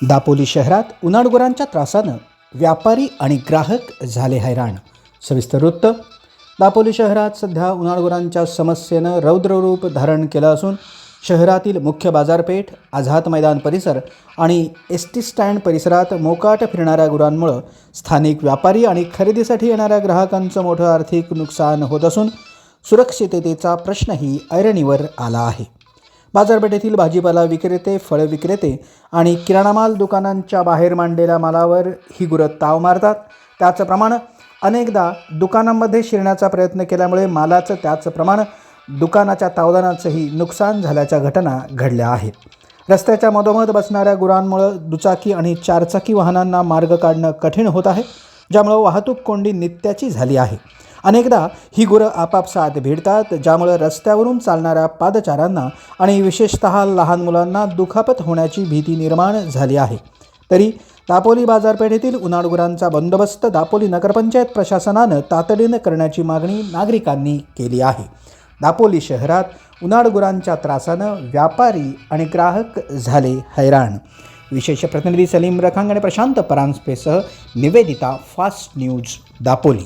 दापोली शहरात उनाडगुरांच्या त्रासानं व्यापारी आणि ग्राहक झाले हैराण. सविस्तर वृत्त. दापोली शहरात सध्या उनाडगुरांच्या समस्येनं रौद्ररूप धारण केलं असून शहरातील मुख्य बाजारपेठ, आझाद मैदान परिसर आणि एसटी स्टँड परिसरात मोकाट फिरणाऱ्या गुरांमुळे स्थानिक व्यापारी आणि खरेदीसाठी येणाऱ्या ग्राहकांचं मोठं आर्थिक नुकसान होत असून सुरक्षिततेचा प्रश्नही ऐरणीवर आला आहे. बाजारपेठेतील भाजीपाला विक्रेते, फळ विक्रेते आणि किराणा माल दुकानांच्या बाहेर मांडलेल्या मालावर ही गुरं ताव मारतात. त्याचप्रमाणे अनेकदा दुकानांमध्ये शिरण्याचा प्रयत्न केल्यामुळे मालाचं त्याचप्रमाणे दुकानाच्या तावदानाचंही नुकसान झाल्याच्या घटना घडल्या आहेत. रस्त्याच्या मधोमध बसणाऱ्या गुरांमुळे दुचाकी आणि चारचाकी वाहनांना मार्ग काढणं कठीण होत आहे, ज्यामुळे वाहतूक कोंडी नित्याची झाली आहे. अनेकदा ही गुरं आपापसात भिडतात, ज्यामुळे रस्त्यावरून चालणाऱ्या पादचाऱ्यांना आणि विशेषतः लहान मुलांना दुखापत होण्याची भीती निर्माण झाली आहे. तरी दापोली बाजारपेठेतील उनाडगुरांचा बंदोबस्त दापोली नगरपंचायत प्रशासनानं तातडीनं करण्याची मागणी नागरिकांनी केली आहे. दापोली शहरात उनाडगुरांच्या त्रासानं व्यापारी आणि ग्राहक झाले हैराण. विशेष प्रतिनिधी सलीम रखांग आणि प्रशांत परांजपेसह निवेदिता, फास्ट न्यूज, दापोली.